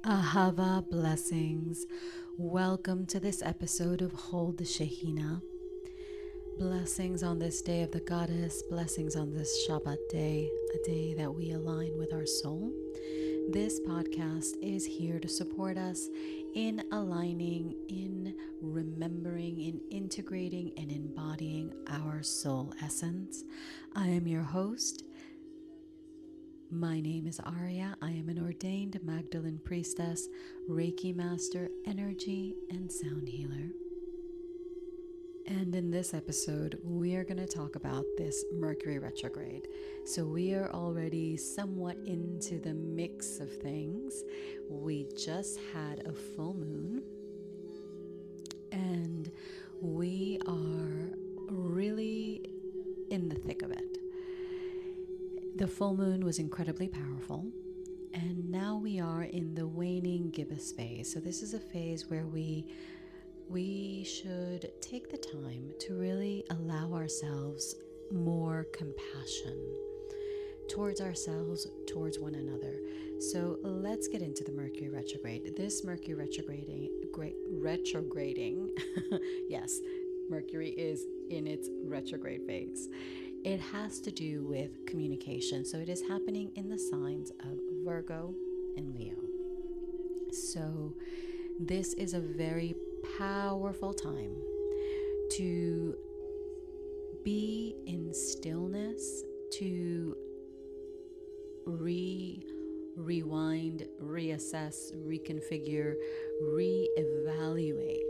Ahava blessings. Welcome to this episode of Hold the Shehina. Blessings on this day of the goddess, blessings on this Shabbat day, a day that we align with our soul. This podcast is here to support us in aligning, in remembering, in integrating, and embodying our soul essence. I am your host. My name is Aurea. I am an ordained Magdalene priestess, Reiki master, energy, and sound healer. And in this episode, we are going to talk about this Mercury retrograde. So we are already somewhat into the mix of things. We just had a full moon, and we are really in the thick of it. The full moon was incredibly powerful, and now we are in the waning gibbous phase. So this is a phase where we should take the time to really allow ourselves more compassion towards ourselves, towards one another. So let's get into the Mercury retrograde. This Mercury retrograding, yes, Mercury is in its retrograde phase. It has to do with communication. So it is happening in the signs of Virgo and Leo. So this is a very powerful time to be in stillness, to rewind, reassess, reconfigure, reevaluate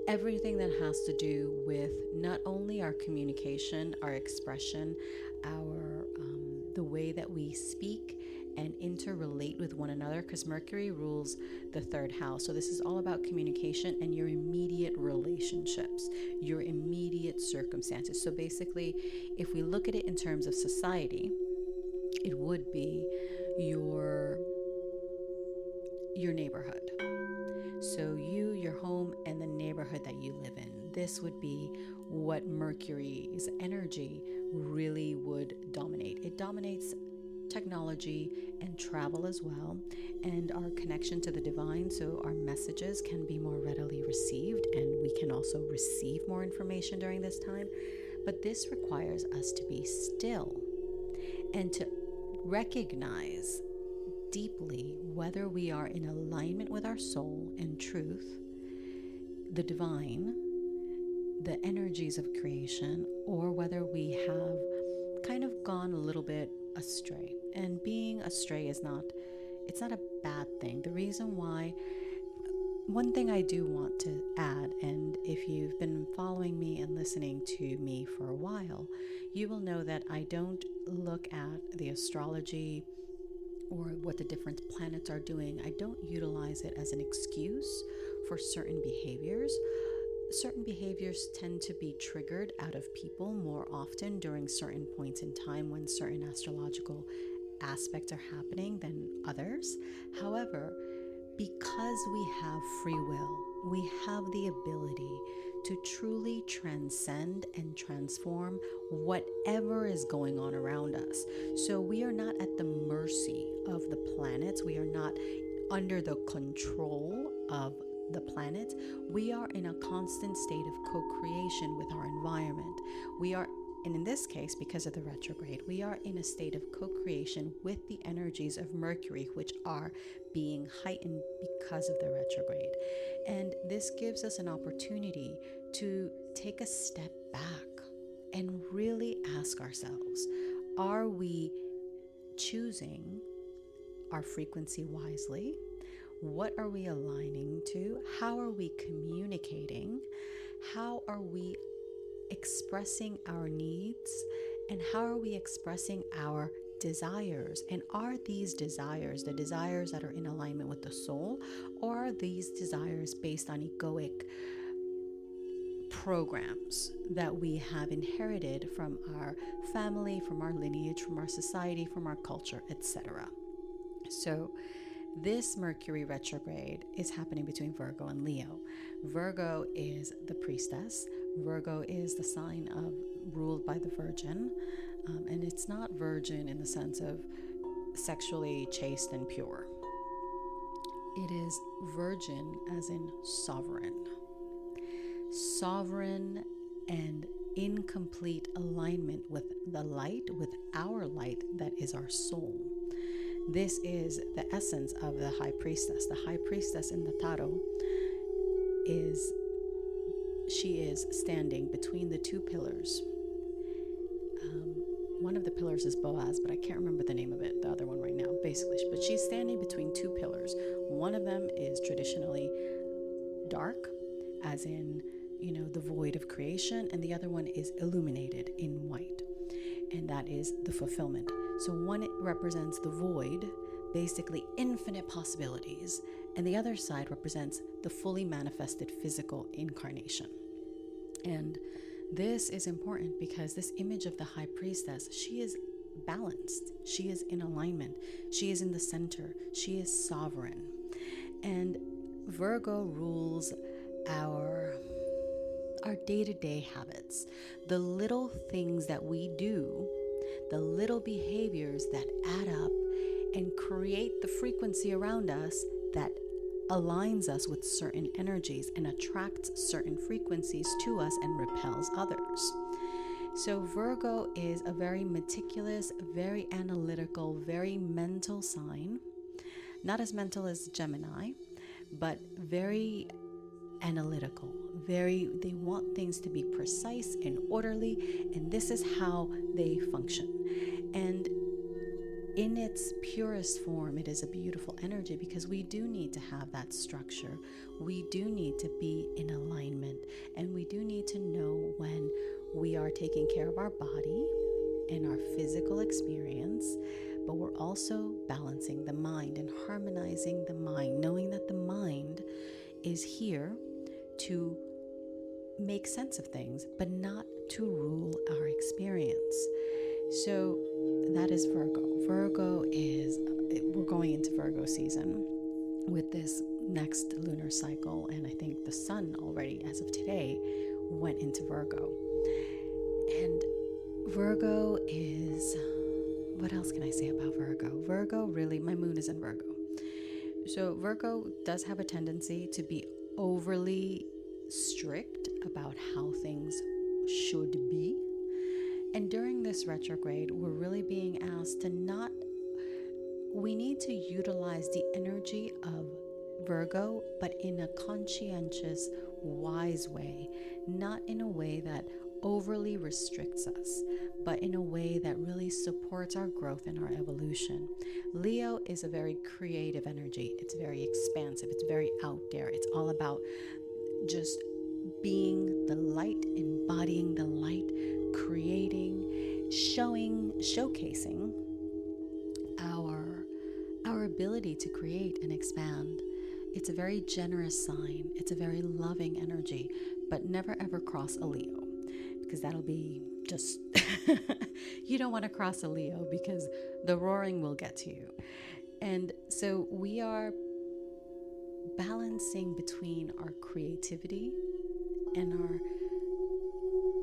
everything that has to do with not only our communication, our expression, our the way that we speak and interrelate with one another, because Mercury rules the third house. So this is all about communication and your immediate relationships, your immediate circumstances. So basically, if we look at it in terms of society, it would be your neighborhood. So you, your home, and the neighborhood that you live in. This would be what Mercury's energy really would dominate. It dominates technology and travel as well, and our connection to the divine, so our messages can be more readily received, and we can also receive more information during this time. But this requires us to be still and to recognize deeply whether we are in alignment with our soul and truth, the divine, the energies of creation, or whether we have kind of gone a little bit astray. And being astray it's not a bad thing. The reason why, one thing I do want to add, and if you've been following me and listening to me for a while, you will know that I don't look at the astrology or what the different planets are doing. I don't utilize it as an excuse for certain behaviors. Certain behaviors tend to be triggered out of people more often during certain points in time when certain astrological aspects are happening than others. However, because we have free will, we have the ability to truly transcend and transform whatever is going on around us. So we are not at the mercy of the planets. We are not under the control of the planet. We are in a constant state of co-creation with our environment. And in this case, because of the retrograde, we are in a state of co-creation with the energies of Mercury, which are being heightened because of the retrograde. And this gives us an opportunity to take a step back and really ask ourselves, are we choosing our frequency wisely? What are we aligning to? How are we communicating? How are we expressing our needs? And how are we expressing our desires? And are these desires the desires that are in alignment with the soul, or are these desires based on egoic programs that we have inherited from our family, from our lineage, from our society, from our culture, etc.? So this Mercury retrograde is happening between Virgo and Leo. Virgo is the priestess. Virgo is the sign of ruled by the Virgin, and it's not virgin in the sense of sexually chaste and pure. It is virgin, as in sovereign. Sovereign and incomplete alignment with the light, with our light that is our soul. This is the essence of the high priestess. The high priestess in the tarot she is standing between the two pillars. One of the pillars is Boaz, but I can't remember the name of it, the other one right now, basically. But she's standing between two pillars. One of them is traditionally dark, as in, the void of creation, and the other one is illuminated in white, and that is the fulfillment. So one represents the void, basically infinite possibilities, and the other side represents the fully manifested physical incarnation. And this is important because this image of the high priestess, she is balanced, she is in alignment, she is in the center, she is sovereign. And Virgo rules our day-to-day habits, the little things that we do, the little behaviors that add up and create the frequency around us that aligns us with certain energies and attracts certain frequencies to us and repels others. So Virgo is a very meticulous, very analytical, very mental sign. Not as mental as Gemini, but very analytical. They want things to be precise and orderly, and this is how they function. And in its purest form, it is a beautiful energy because we do need to have that structure. We do need to be in alignment, and we do need to know when we are taking care of our body and our physical experience, but we're also balancing the mind and harmonizing the mind, knowing that the mind is here to make sense of things, but not to rule our experience. So that is Virgo. We're going into Virgo season with this next lunar cycle, and I think the sun already, as of today, went into Virgo. And Virgo is, what else can I say about Virgo? Virgo, really, my moon is in Virgo. So Virgo does have a tendency to be overly strict about how things should be. And during this retrograde, we're really being asked to we need to utilize the energy of Virgo, but in a conscientious, wise way, not in a way that overly restricts us, but in a way that really supports our growth and our evolution. Leo is a very creative energy. It's very expansive. It's very out there. It's all about just being the light, embodying the light, creating, showcasing our ability to create and expand. It's a very generous sign. It's a very loving energy, but never ever cross a Leo, because that'll be just you don't want to cross a Leo because the roaring will get to you. And so we are balancing between our creativity and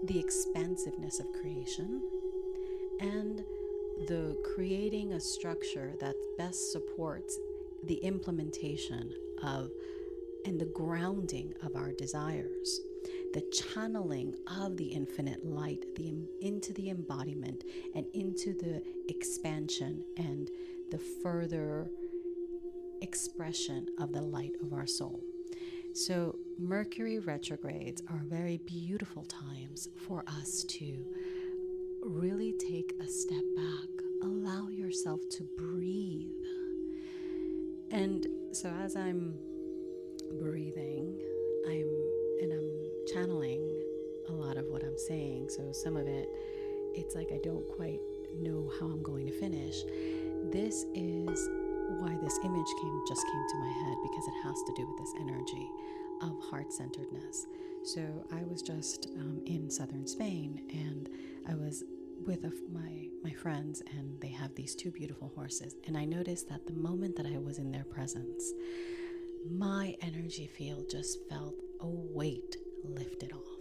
the expansiveness of creation, and the creating a structure that best supports the implementation of and the grounding of our desires, the channeling of the infinite light into the embodiment and into the expansion and the further expression of the light of our soul. So Mercury retrogrades are very beautiful times for us to really take a step back, allow yourself to breathe. And so as I'm breathing, I'm channeling a lot of what I'm saying. So some of it's like I don't quite know how I'm going to finish. This is why this image just came to my head, because it has to do with this energy of heart-centeredness. So I was just in southern Spain, and I was with my friends, and they have these two beautiful horses, and I noticed that the moment that I was in their presence, my energy field just felt a weight lifted off.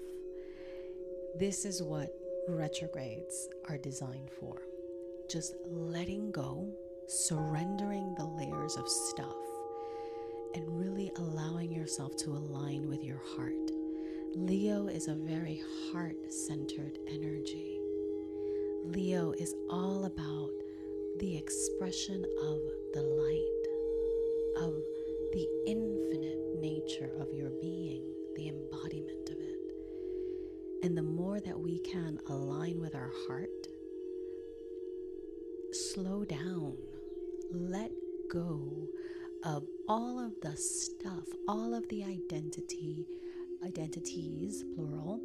This is what retrogrades are designed for. Just letting go, surrendering the layers of stuff, yourself to align with your heart. Leo is a very heart-centered energy. Leo is all about the expression of the light, of the infinite nature of your being, the embodiment of it. And the more that we can align with our heart, slow down, let go of all of the stuff, all of the identities, plural,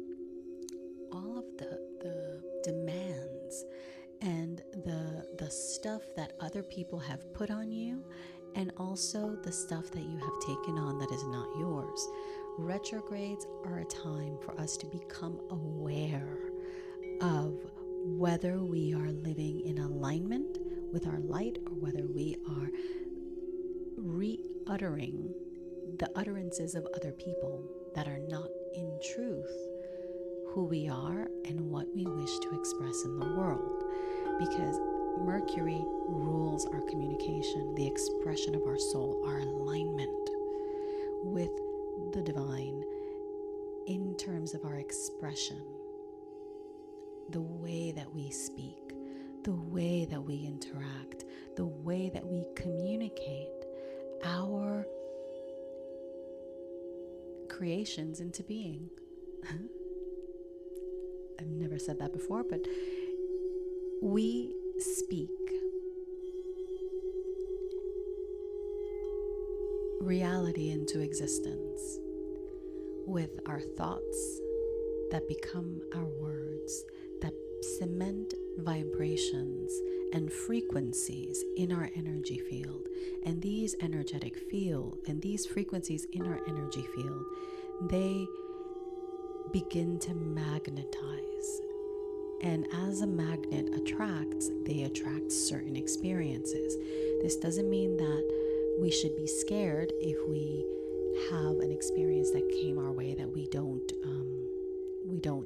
all of the demands and the stuff that other people have put on you, and also the stuff that you have taken on that is not yours. Retrogrades are a time for us to become aware of whether we are living in alignment with our light or whether we are re-uttering the utterances of other people that are not in truth who we are and what we wish to express in the world. Because Mercury rules our communication, the expression of our soul, our alignment with the divine in terms of our expression, the way that we speak, the way that we interact, the way that we communicate our creations into being. I've never said that before, but we speak reality into existence with our thoughts that become our words, that cement vibrations and frequencies in our energy field. And these energetic field and these frequencies in our energy field, they begin to magnetize. And as a magnet attracts, they attract certain experiences. This doesn't mean that we should be scared if we have an experience that came our way that we don't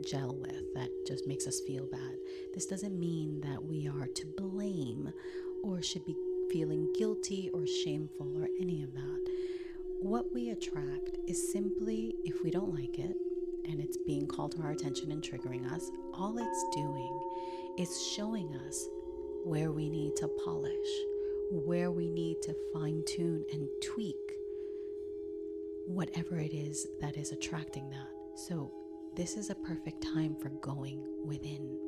gel with, that just makes us feel bad. This doesn't mean that we are to blame or should be feeling guilty or shameful or any of that. What we attract is simply, if we don't like it and it's being called to our attention and triggering us, all it's doing is showing us where we need to polish, where we need to fine-tune and tweak whatever it is that is attracting that. So this is a perfect time for going within,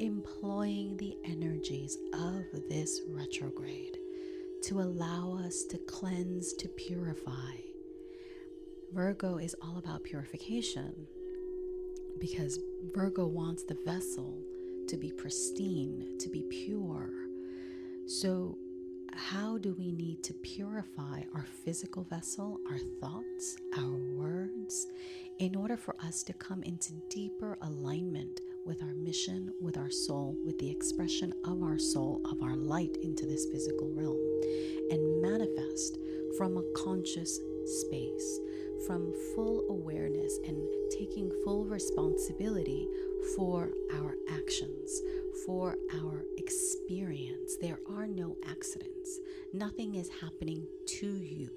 employing the energies of this retrograde to allow us to cleanse, to purify. Virgo is all about purification because Virgo wants the vessel to be pristine, to be pure. So how do we need to purify our physical vessel, our thoughts, our words, in order for us to come into deeper alignment with our mission, with our soul, with the expression of our soul, of our light into this physical realm, and manifest from a conscious space, from full awareness and taking full responsibility for our actions, for our experience. There are no accidents. Nothing is happening to you.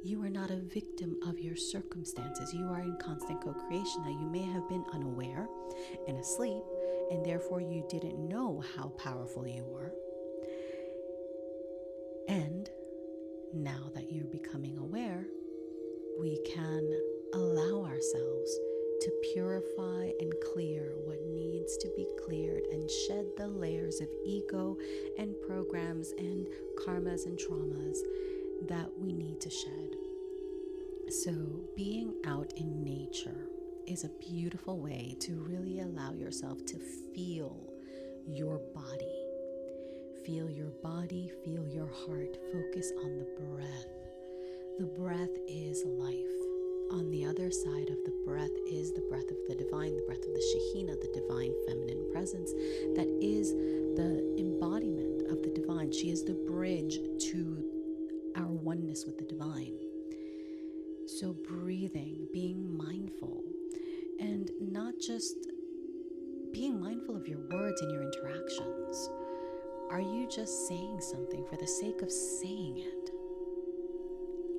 You are not a victim of your circumstances. You are in constant co-creation. Now, you may have been unaware and asleep, and therefore you didn't know how powerful you were. And now that you're becoming aware, we can allow ourselves to purify and clear what needs to be cleared and shed the layers of ego and programs and karmas and traumas that we need to shed. So being out in nature is a beautiful way to really allow yourself to feel your body. Feel your body, feel your heart. Focus on the breath. The breath is life. On the other side of the breath is the breath of the divine, the breath of the Shekhinah, the divine feminine presence that is the embodiment of the divine. She is the bridge to our oneness with the divine. So breathing, being mindful, and not just being mindful of your words and your interactions. Are you just saying something for the sake of saying it?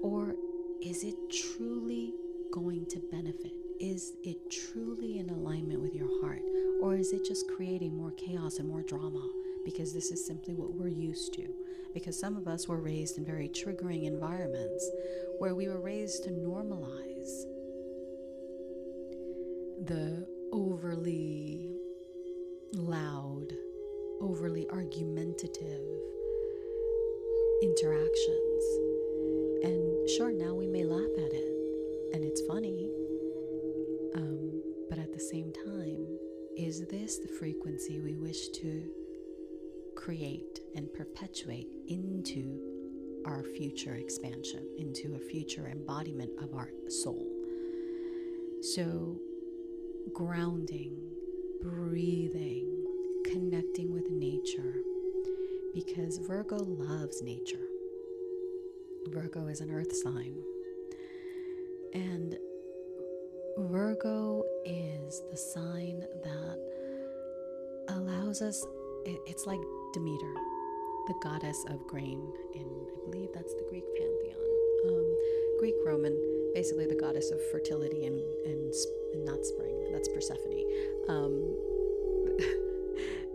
Or is it truly going to benefit? Is it truly in alignment with your heart? Or is it just creating more chaos and more drama? Because this is simply what we're used to. Because some of us were raised in very triggering environments where we were raised to normalize the overly loud, overly argumentative interactions. And sure, now we may laugh at it and it's funny, but at the same time, is this the frequency we wish to create and perpetuate into our future expansion, into a future embodiment of our soul? So grounding, breathing, connecting with nature, because Virgo loves nature. Virgo is an earth sign, and Virgo is the sign that allows us, it's like Demeter, the goddess of grain, in, I believe that's the Greek pantheon, Greek Roman, basically the goddess of fertility and not spring, that's Persephone,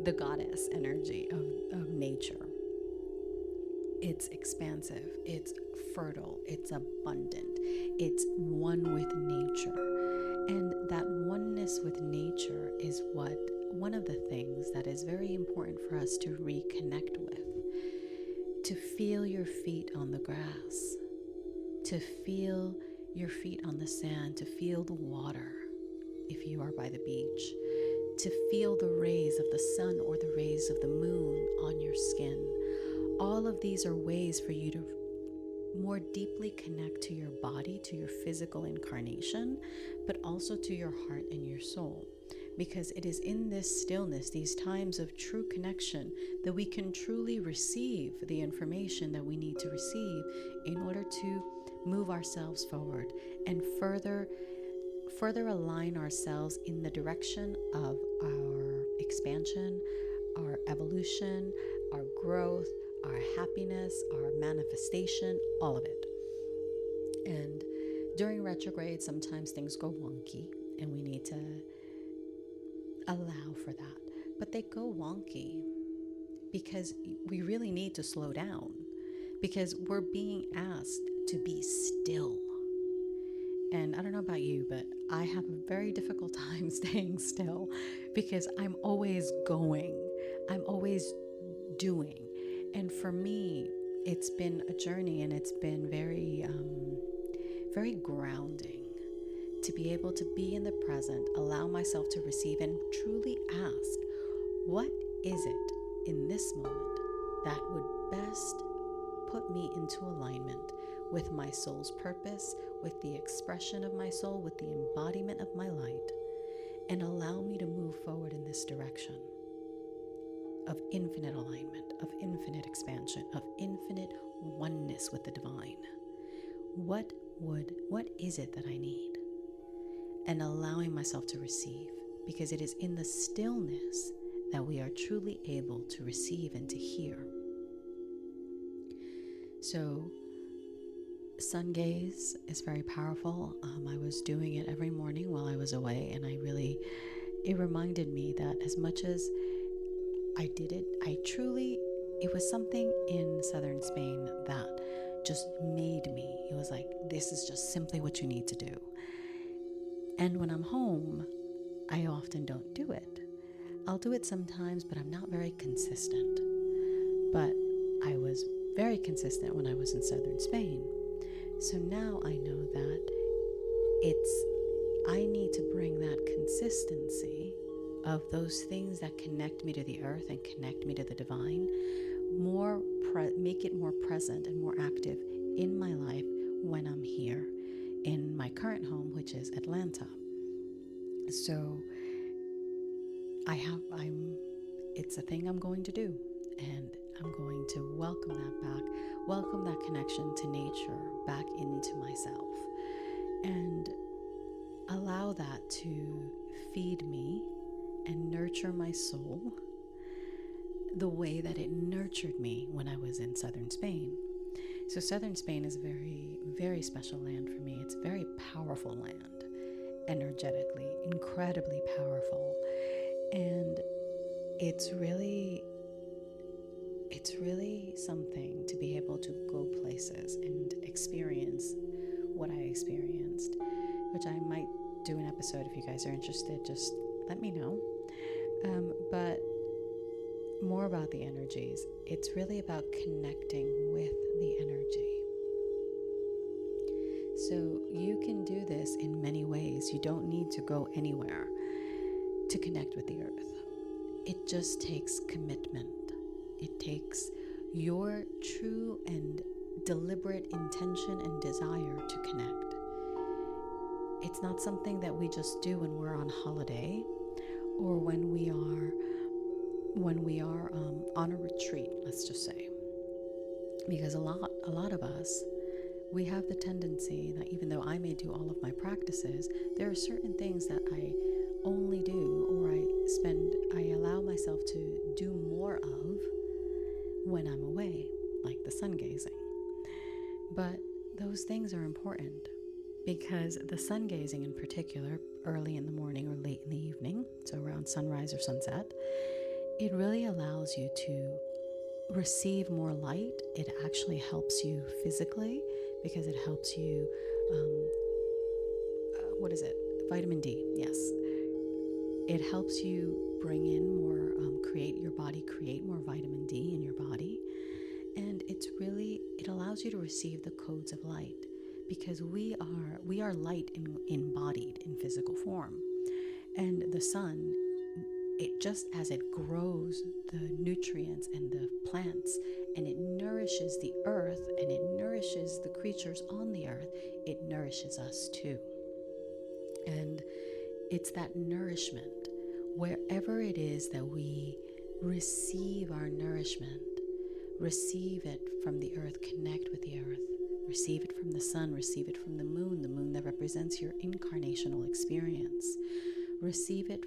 the goddess energy of nature. It's expansive, it's fertile, it's abundant, it's one with nature. And that oneness with nature is one of the things that is very important for us to reconnect with. To feel your feet on the grass, to feel your feet on the sand, to feel the water if you are by the beach, to feel the rays of the sun or the rays of the moon on your skin. All of these are ways for you to more deeply connect to your body, to your physical incarnation, but also to your heart and your soul. Because it is in this stillness, these times of true connection, that we can truly receive the information that we need to receive in order to move ourselves forward and further align ourselves in the direction of our expansion, our evolution, our growth, our happiness, our manifestation, all of it. And during retrograde, sometimes things go wonky and we need to allow for that. But they go wonky because we really need to slow down, because we're being asked to be still. And I don't know about you, but I have a very difficult time staying still because I'm always going, I'm always doing. And for me, it's been a journey, and it's been very, very grounding to be able to be in the present, allow myself to receive, and truly ask, what is it in this moment that would best put me into alignment with my soul's purpose, with the expression of my soul, with the embodiment of my light, and allow me to move forward in this direction of infinite alignment, of infinite expansion, of infinite oneness with the divine. What is it that I need? And allowing myself to receive, because it is in the stillness that we are truly able to receive and to hear. So sun gaze is very powerful. I was doing it every morning while I was away, and it reminded me that as much as I did it, it was something in southern Spain that just made me, it was like, this is just simply what you need to do. And when I'm home, I often don't do it. I'll do it sometimes, but I'm not very consistent. But I was very consistent when I was in southern Spain. So now I know that I need to bring that consistency of those things that connect me to the earth and connect me to the divine, make it more present and more active in my life when I'm here in my current home, which is Atlanta. So it's a thing I'm going to do, and I'm going to welcome that back, welcome that connection to nature back into myself, and allow that to feed me and nurture my soul the way that it nurtured me when I was in southern Spain. So southern Spain is very, very special land for me. It's very powerful land, energetically, incredibly powerful. And it's really something to be able to go places and experience what I experienced, which I might do an episode. If you guys are interested, just let me know. But more about the energies. It's really about connecting with the energy. So you can do this in many ways. You don't need to go anywhere to connect with the earth. It just takes commitment. It takes your true and deliberate intention and desire to connect. It's not something that we just do when we're on holiday or when we are on a retreat, let's just say. Because a lot of us, we have the tendency that even though I may do all of my practices, there are certain things that I only do or I allow myself to do more of when I'm away, like the sun gazing. But those things are important because the sun gazing in particular, early in the morning or late in the evening, so around sunrise or sunset, it really allows you to receive more light. It actually helps you physically because it helps you, vitamin D, yes. It helps you bring in more, create more vitamin D in your body. And it allows you to receive the codes of light because we are light embodied in physical form. And the sun, it just as it grows the nutrients and the plants and it nourishes the earth and it nourishes the creatures on the earth, it nourishes us too. And it's that nourishment, wherever it is that we receive our nourishment, receive it from the earth, connect with the earth, receive it from the sun, receive it from the moon that represents your incarnational experience. Receive it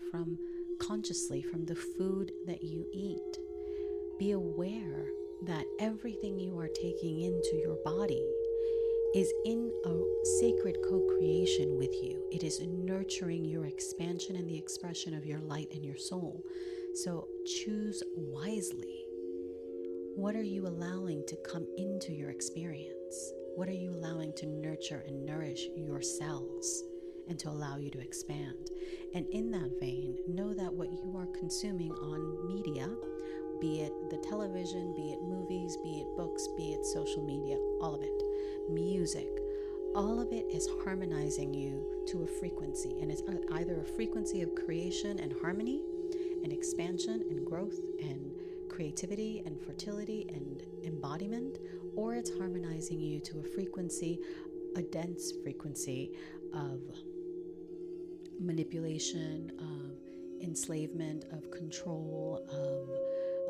consciously from the food that you eat. Be aware that everything you are taking into your body is in a sacred co-creation with you. It is nurturing your expansion and the expression of your light and your soul. So choose wisely. What are you allowing to come into your experience? What are you allowing to nurture and nourish your cells and to allow you to expand? And in that vein, know that what you are consuming on media, be it the television, be it movies, be it books, be it social media, all of it, music, all of it is harmonizing you to a frequency. And it's either a frequency of creation and harmony and expansion and growth and creativity and fertility and embodiment, or it's harmonizing you to a frequency, a dense frequency of manipulation, of enslavement, of control,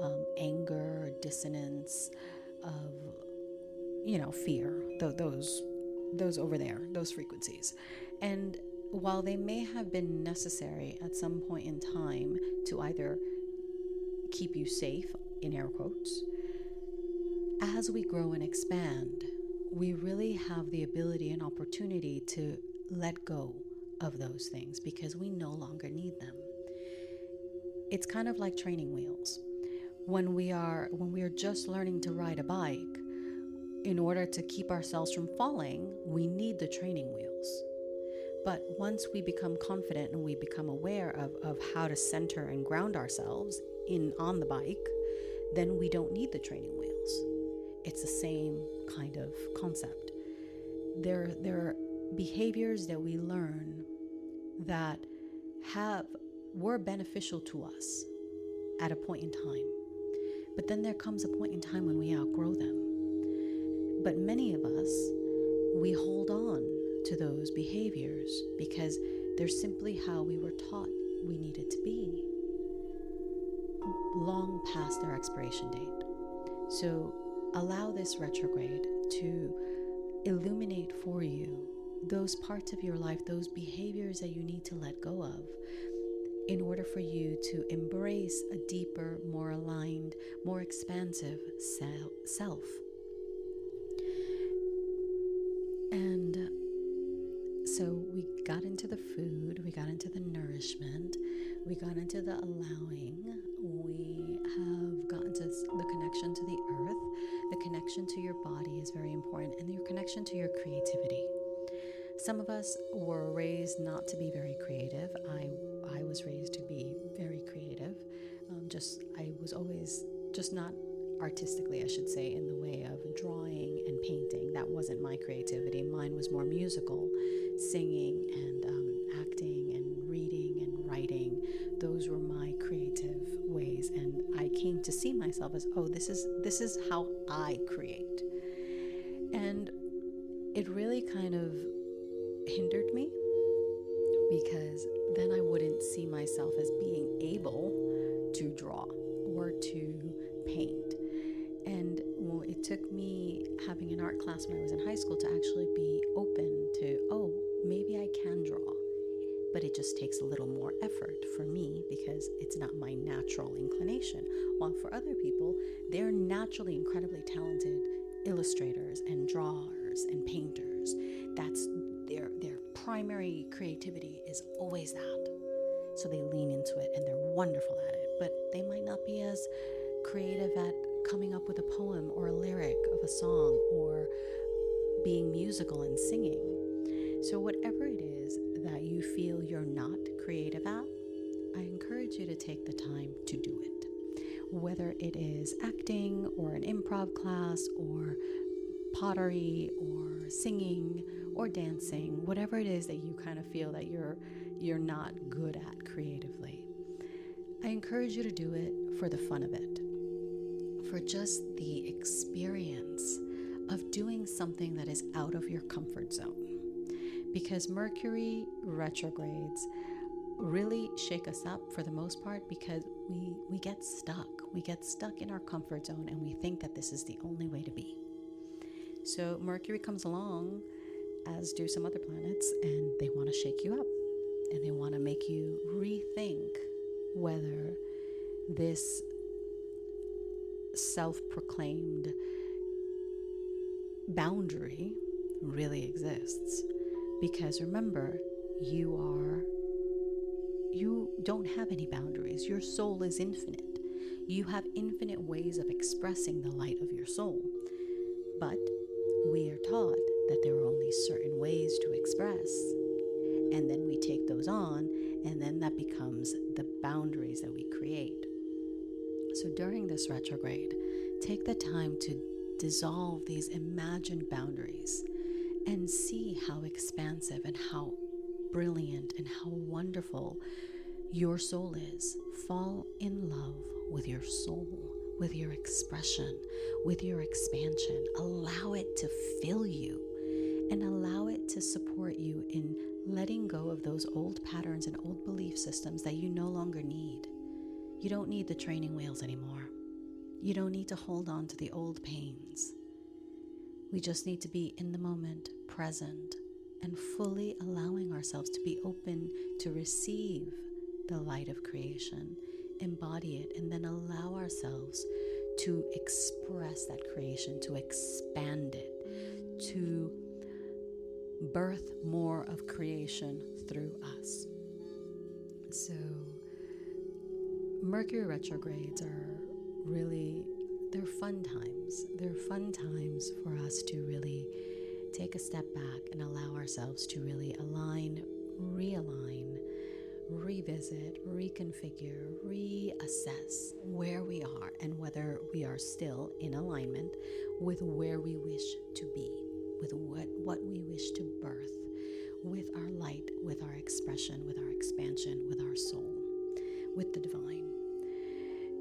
of anger, dissonance, of fear. Those over there, those frequencies. And while they may have been necessary at some point in time to either keep you safe, in air quotes, as we grow and expand, we really have the ability and opportunity to let go of those things because we no longer need them. It's kind of like training wheels. When we are just learning to ride a bike, in order to keep ourselves from falling, we need the training wheels. But once we become confident and we become aware of how to center and ground ourselves on the bike, then we don't need the training wheels. It's the same kind of concept. There are behaviors that we learn that were beneficial to us at a point in time. But then there comes a point in time when we outgrow them. But many of us, we hold on to those behaviors because they're simply how we were taught we needed to be, long past their expiration date. So allow this retrograde to illuminate for you those parts of your life, those behaviors that you need to let go of in order for you to embrace a deeper, more aligned, more expansive self. So we got into the food, we got into the nourishment, we got into the allowing, we have gotten to the connection to the earth. The connection to your body is very important, and your connection to your creativity. Some of us were raised not to be very creative. I was raised to be very creative. I was always just not artistically, I should say, in the way of drawing and painting. That wasn't my creativity. Mine was more musical, singing and acting and reading and writing. Those were my creative ways, and I came to see myself as, oh, this is how I create. And it really kind of hindered me, because then I wouldn't see myself as being able to draw or to paint. And it took me having an art class when I was in high school to actually be open to, oh, maybe I can draw. But it just takes a little more effort for me, because it's not my natural inclination. While for other people, they're naturally incredibly talented illustrators and drawers and painters. That's their primary creativity is always that. So they lean into it and they're wonderful at it, but they might not be as creative at coming up with a poem or a lyric of a song or being musical and singing. So whatever it is that you feel you're not creative at, I encourage you to take the time to do it. Whether it is acting or an improv class or pottery or singing or dancing, whatever it is that you kind of feel that you're not good at creatively, I encourage you to do it for the fun of it, for just the experience of doing something that is out of your comfort zone. Because Mercury retrogrades really shake us up for the most part, because we get stuck. We get stuck in our comfort zone and we think that this is the only way to be. So Mercury comes along, as do some other planets, and they want to shake you up. And they want to make you rethink whether this self-proclaimed boundary really exists. Because remember, you don't have any boundaries. Your soul is infinite. You have infinite ways of expressing the light of your soul. But we are taught that there are only certain ways to express. And then we take those on, and then that becomes the boundaries that we create. So during this retrograde, take the time to dissolve these imagined boundaries and see how expansive and how brilliant and how wonderful your soul is. Fall in love with your soul, with your expression, with your expansion. Allow it to fill you and allow it to support you in letting go of those old patterns and old belief systems that you no longer need. You don't need the training wheels anymore. You don't need to hold on to the old pains. We just need to be in the moment, present, and fully allowing ourselves to be open to receive the light of creation, embody it, and then allow ourselves to express that creation, to expand it, to birth more of creation through us. So Mercury retrogrades are really, they're fun times. They're fun times for us to really take a step back and allow ourselves to really align, realign, revisit, reconfigure, reassess where we are and whether we are still in alignment with where we wish to be, with what we wish to birth, with our light, with our expression, with our expansion, with our soul, with the divine.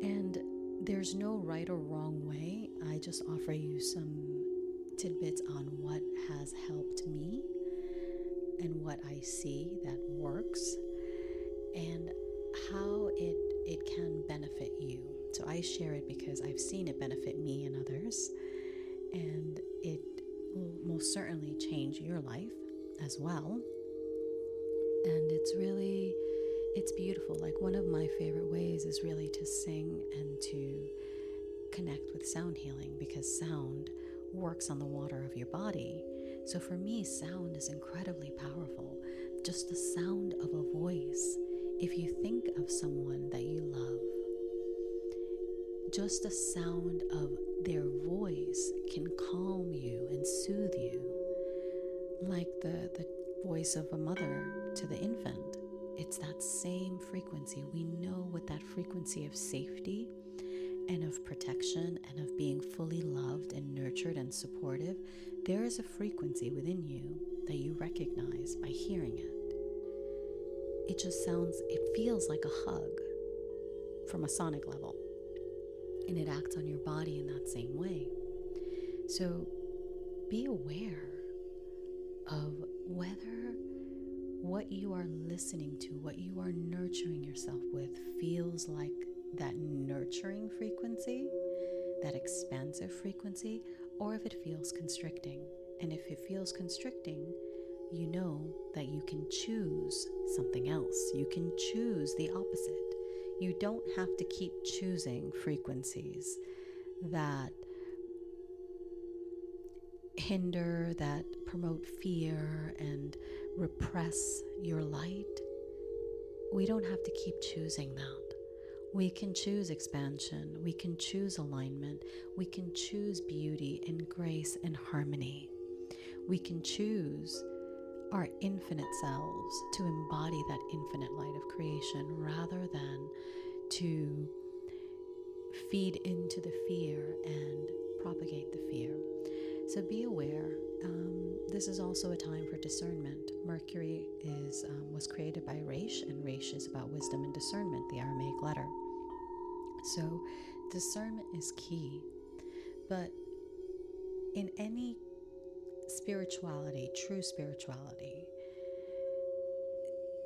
And there's no right or wrong way. I just offer you some tidbits on what has helped me and what I see that works and how it can benefit you. So I share it because I've seen it benefit me and others, and it will most certainly change your life as well. And it's beautiful. Like, one of my favorite ways is really to sing and to connect with sound healing, because sound works on the water of your body. So for me, sound is incredibly powerful. Just the sound of a voice. If you think of someone that you love, just the sound of their voice can calm you and soothe you, like the voice of a mother to the infant. It's that same frequency. We know with that frequency of safety and of protection and of being fully loved and nurtured and supportive, there is a frequency within you that you recognize by hearing it. It feels like a hug from a sonic level, and it acts on your body in that same way. So be aware of whether what you are listening to, what you are nurturing yourself with, feels like that nurturing frequency, that expansive frequency, or if it feels constricting. And if it feels constricting, you know that you can choose something else. You can choose the opposite. You don't have to keep choosing frequencies that hinder, that promote fear and repress your light. We don't have to keep choosing that. We can choose expansion. We can choose alignment. We can choose beauty and grace and harmony. We can choose our infinite selves to embody that infinite light of creation rather than to feed into the fear and propagate the fear. So be aware. This is also a time for discernment. Mercury was created by Resh, and Resh is about wisdom and discernment, the Aramaic letter. So discernment is key. But in any spirituality, true spirituality,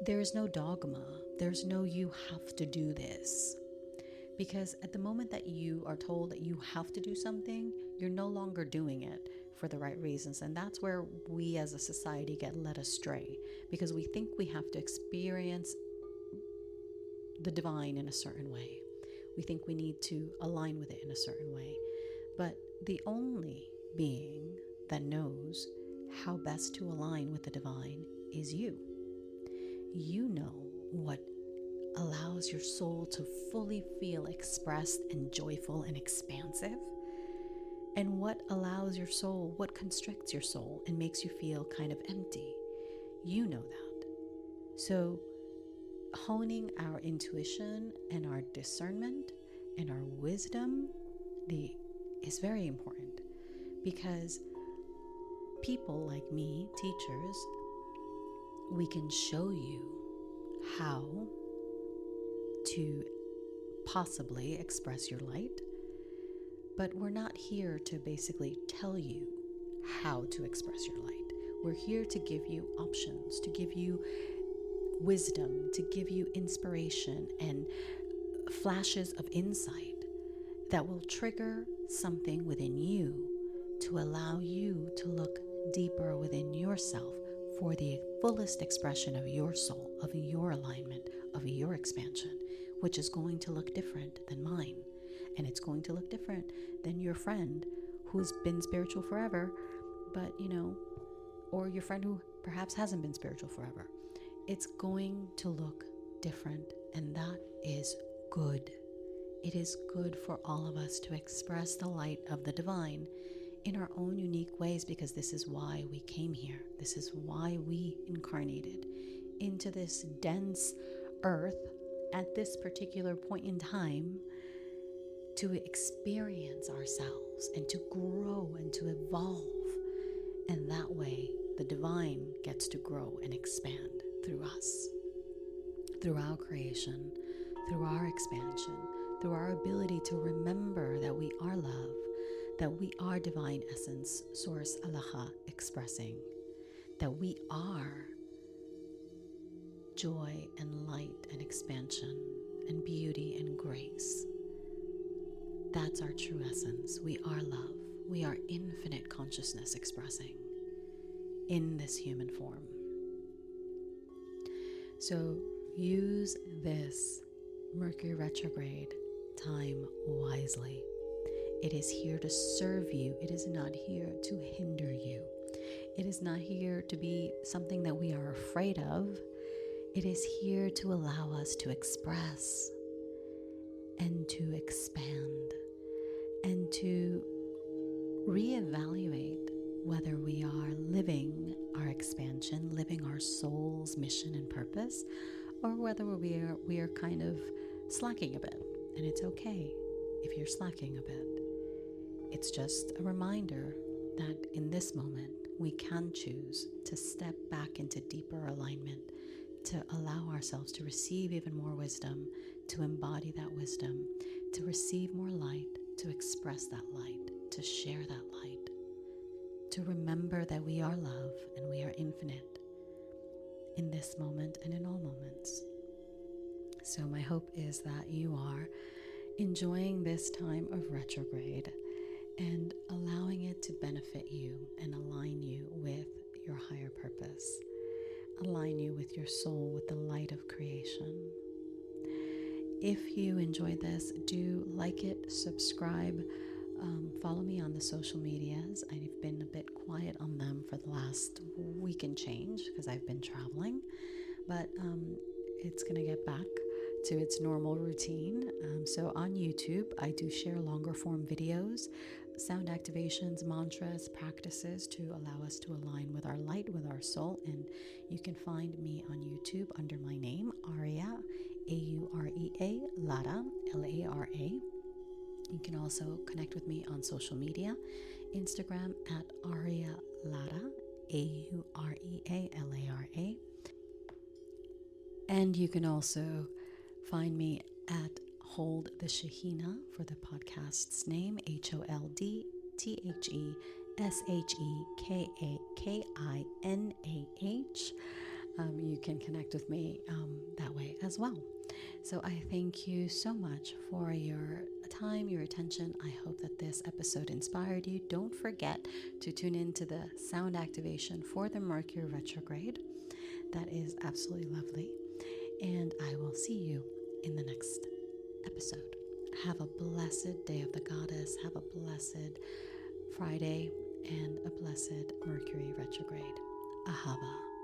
there is no dogma. There's no you have to do this. Because at the moment that you are told that you have to do something, you're no longer doing it for the right reasons. And that's where we as a society get led astray, because we think we have to experience the divine in a certain way. We think we need to align with it in a certain way. But the only being that knows how best to align with the divine is you. You know what allows your soul to fully feel expressed and joyful and expansive, and what allows your soul, what constricts your soul and makes you feel kind of empty. You know that. So honing our intuition and our discernment and our wisdom is very important, because people like me, teachers, we can show you how to possibly express your light, but we're not here to basically tell you how to express your light. We're here to give you options, to give you wisdom, to give you inspiration and flashes of insight that will trigger something within you to allow you to look deeper within yourself for the fullest expression of your soul, of your alignment, of your expansion, which is going to look different than mine. And it's going to look different than your friend who's been spiritual forever, but or your friend who perhaps hasn't been spiritual forever. It's going to look different, and that is good. It is good for all of us to express the light of the divine in our own unique ways, because this is why we came here. This is why we incarnated into this dense earth at this particular point in time, to experience ourselves and to grow and to evolve. And that way, the divine gets to grow and expand through us, through our creation, through our expansion, through our ability to remember that we are love, that we are divine essence, source Allaha expressing, that we are joy and light and expansion and beauty and grace. That's our true essence. We are love. We are infinite consciousness expressing in this human form. So use this Mercury retrograde time wisely. It is here to serve you. It is not here to hinder you. It is not here to be something that we are afraid of. It is here to allow us to express and to expand and to reevaluate whether we are living our expansion, living our soul's mission and purpose, or whether we are kind of slacking a bit. And it's okay if you're slacking a bit. It's just a reminder that in this moment, we can choose to step back into deeper alignment, to allow ourselves to receive even more wisdom, to embody that wisdom, to receive more light, to express that light, to share that light, to remember that we are love and we are infinite in this moment and in all moments. So my hope is that you are enjoying this time of retrograde and allowing it to benefit you and align you with your higher purpose, align you with your soul, with the light of creation. If you enjoyed this, do like it, subscribe, follow me on the social medias. I've been a bit quiet on them for the last week and change because I've been traveling, but it's going to get back to its normal routine. So on YouTube, I do share longer form videos, sound activations, mantras, practices to allow us to align with our light, with our soul. And you can find me on YouTube under my name, Aurea, Aurea, Lara, Lara. You can also connect with me on social media, Instagram at Aurea Lara, Aurea, and you can also find me at Hold the Shekhinah for the podcast's name, HOLDTHESHEKKINAH. You can connect with me that way as well. So I thank you so much for your time, your attention. I hope that this episode inspired you. Don't forget to tune into the sound activation for the Mercury Retrograde. That is absolutely lovely. And I will see you in the next episode. Have a blessed day of the goddess. Have a blessed Friday and a blessed Mercury Retrograde. Ahava.